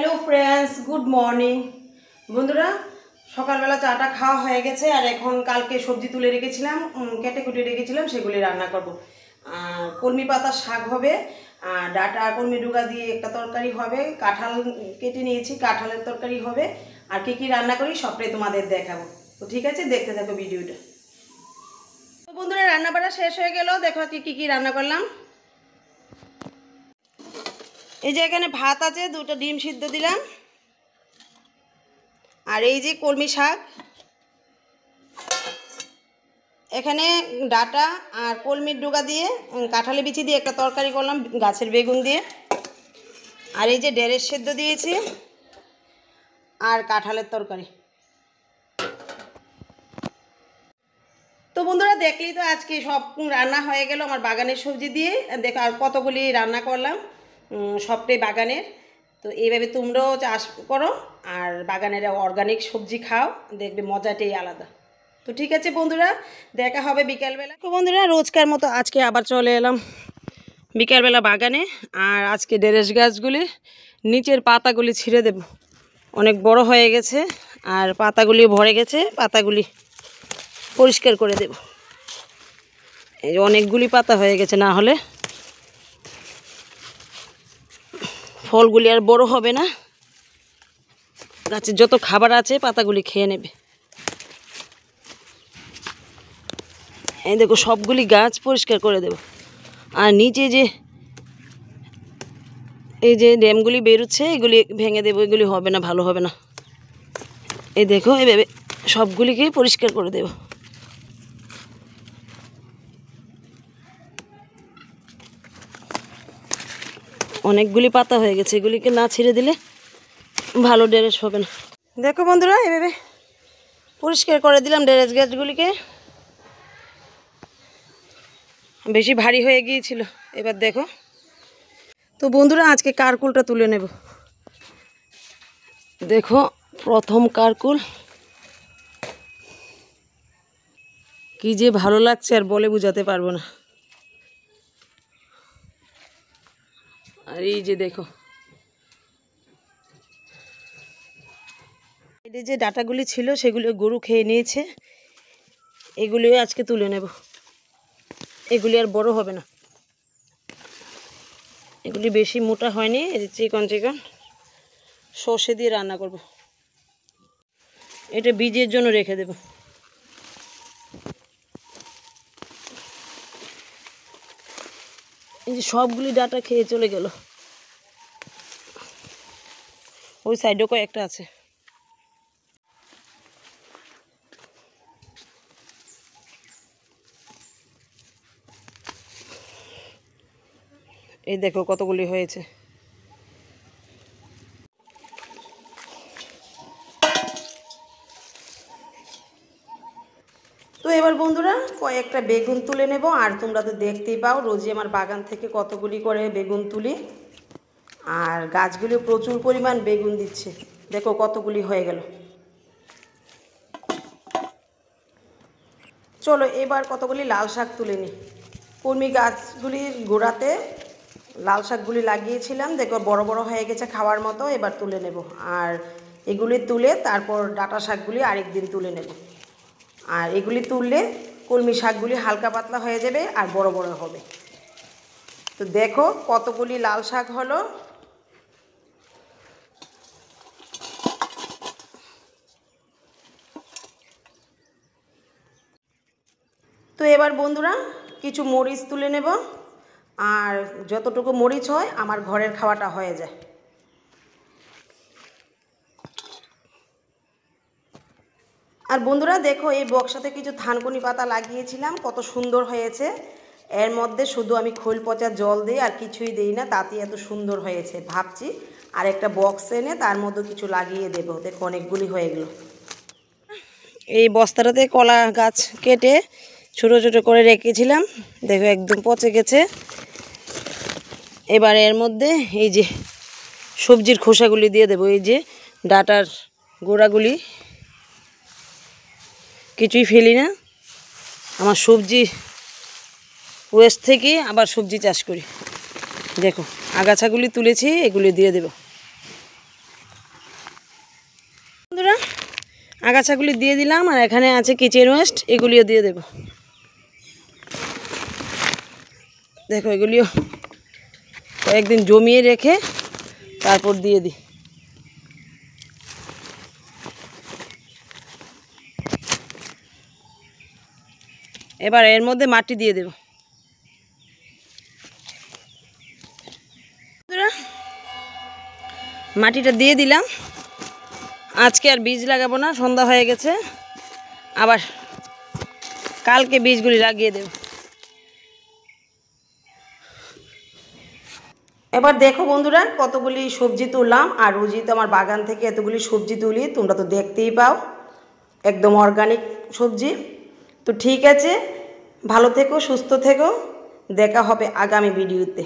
Hello friends, good morning. বন্ধুরা, সকালবেলা চাটা খাওয়া হয়ে গেছে আর এখন কালকে সবজি তুলে রেখেছিলাম, কেটে কুটে রেখেছিলাম, সেগুলি রান্না করব। কলমি পাতার শাক হবে, ডাটা কলমি ডুগা দিয়ে একটা তরকারি হবে, কাঁঠাল কেটে নিয়েছি, কাঁঠালের তরকারি হবে। আর কী কী রান্না করি সবটাই তোমাদের দেখাবো। তো ঠিক আছে, দেখতে থাকো ভিডিওটা। তো বন্ধুরা, রান্না বাড়া শেষ হয়ে গেল। দেখো আজকে কী কী রান্না করলাম। এই যে এখানে ভাত আছে, দুটো ডিম সিদ্ধ দিলাম, আর এই যে কলমি শাক, এখানে ডাটা আর কলমির ডুগা দিয়ে কাঁঠালি বিচি দিয়ে একটা তরকারি করলাম গাছের বেগুন দিয়ে, আর এই যে ঢেঁড়স সেদ্ধ দিয়েছি আর কাঁঠালের তরকারি। তো বন্ধুরা, দেখলেই তো আজকে সব রান্না হয়ে গেল আমার বাগানের সবজি দিয়ে। দেখো আর কতগুলি রান্না করলাম, সবটাই বাগানের। তো এইভাবে তোমরাও চাষ করো আর বাগানের অর্গানিক সবজি খাও, দেখবে মজাটাই আলাদা। তো ঠিক আছে বন্ধুরা, দেখা হবে বিকালবেলা। তো বন্ধুরা, রোজকার মতো আজকে আবার চলে এলাম বিকালবেলা বাগানে। আর আজকে ঢেঁড়স গাছগুলি নিচের পাতাগুলি ছিঁড়ে দেব, অনেক বড় হয়ে গেছে আর পাতাগুলি ভরে গেছে, পাতাগুলি পরিষ্কার করে দেব। এই অনেকগুলি পাতা হয়ে গেছে, না হলে ফলগুলি আর বড় হবে না। গাছের যত খাবার আছে পাতাগুলি খেয়ে নেবে। এই দেখো সবগুলি গাছ পরিষ্কার করে দেব। আর নিচে যে এই যে ড্যামগুলি বেরোচ্ছে এগুলি ভেঙে দেবো, এগুলি হবে না, ভালো হবে না। এই দেখো এইভাবে সবগুলিকে পরিষ্কার করে দেব। অনেকগুলি পাতা হয়ে গেছে, এগুলিকে না ছিঁড়ে দিলে ভালো ঢেঁড়স হবে না। দেখো বন্ধুরা, এভাবে পরিষ্কার করে দিলাম ঢেঁড়স গাছগুলিকে, বেশি ভারী হয়ে গিয়েছিল। এবার দেখো তো বন্ধুরা, আজকে কারকুলটা তুলে নেব। দেখো প্রথম কারকুল, কি যে ভালো লাগছে আর বলে বোঝাতে পারবো না। আর এই যে দেখো এই যে ডাটাগুলি ছিল সেগুলো গরু খেয়ে নিয়েছে, এগুলিও আজকে তুলে নেব। এগুলি আর বড় হবে না, এগুলি বেশি মোটা হয়নি, এই যে চিকন চিকন, সর্ষে দিয়ে রান্না করব। এটা বীজের জন্য রেখে দেব। এই যে সবগুলি ডাটা খেয়ে চলে গেল, ওই সাইডেও কয়েকটা আছে। এই দেখো কতগুলি হয়েছে। তো এবার বন্ধুরা কয়েকটা বেগুন তুলে নেব। আর তোমরা তো দেখতেই পাও রোজই আমার বাগান থেকে কতগুলি করে বেগুন তুলি, আর গাছগুলি প্রচুর পরিমাণ বেগুন দিচ্ছে। দেখো কতগুলি হয়ে গেল। চলো এবার কতগুলি লাল শাক তুলে নিই। কলমি গাছগুলির গোড়াতে লাল শাকগুলি লাগিয়েছিলাম, দেখো বড় বড় হয়ে গেছে খাওয়ার মতো। এবার তুলে নেব, আর এগুলি তুলে তারপর ডাঁটা শাকগুলি আরেকদিন তুলে নেব। আর এগুলি তুললে কলমি শাকগুলি হালকা পাতলা হয়ে যাবে আর বড় বড় হবে। তো দেখো কতগুলি লাল শাক হলো। তো এবার বন্ধুরা কিছু মরিচ তুলে নেব, আর যতটুকু মরিচ হয় আমার ঘরের খাওয়াটা হয়ে যায়। আর বন্ধুরা দেখো এই বক্সাতে কিছু থানকুনি পাতা লাগিয়েছিলাম, কত সুন্দর হয়েছে। এর মধ্যে শুধু আমি খোল পচা জল দিই আর কিছুই দিই না, তাতেই এত সুন্দর হয়েছে। ভাবছি আর একটা বক্স এনে তার মধ্যে কিছু লাগিয়ে দেবো। দেখো অনেকগুলি হয়ে গেল। এই বস্তাটাতে কলা গাছ কেটে ছোটো ছোটো করে রেখেছিলাম, দেখো একদম পচে গেছে। এবার এর মধ্যে এই যে সবজির খোসাগুলি দিয়ে দেবো। এই যে ডাঁটার গোড়াগুলি কিছুই ফেলি না, আমার সবজি ওয়েস্ট থেকে আবার সবজি চাষ করি। দেখো আগাছাগুলি তুলেছি, এগুলি দিয়ে দেব। আগাছাগুলি দিয়ে দিলাম, আর এখানে আছে কিচেন ওয়েস্ট, এগুলিও দিয়ে দেব। দেখো এগুলিও কয়েকদিন জমিয়ে রেখে তারপর দিয়ে দিই। এবার এর মধ্যে মাটি দিয়ে দেব। মাটিটা দিয়ে দিলাম। আজকে আর বীজ লাগাবো না, সন্ধ্যা হয়ে গেছে, আবার কালকে বীজগুলি লাগিয়ে দেব। এবার দেখো বন্ধুরা কতগুলি সবজি তুললাম, আর রোজই তো আমার বাগান থেকে এতগুলি সবজি তুলি, তোমরা তো দেখতেই পাও, একদম অর্গানিক সবজি। তো ঠিক আছে, ভালো থেকো, সুস্থ থেকো, দেখা হবে আগামী ভিডিওতে।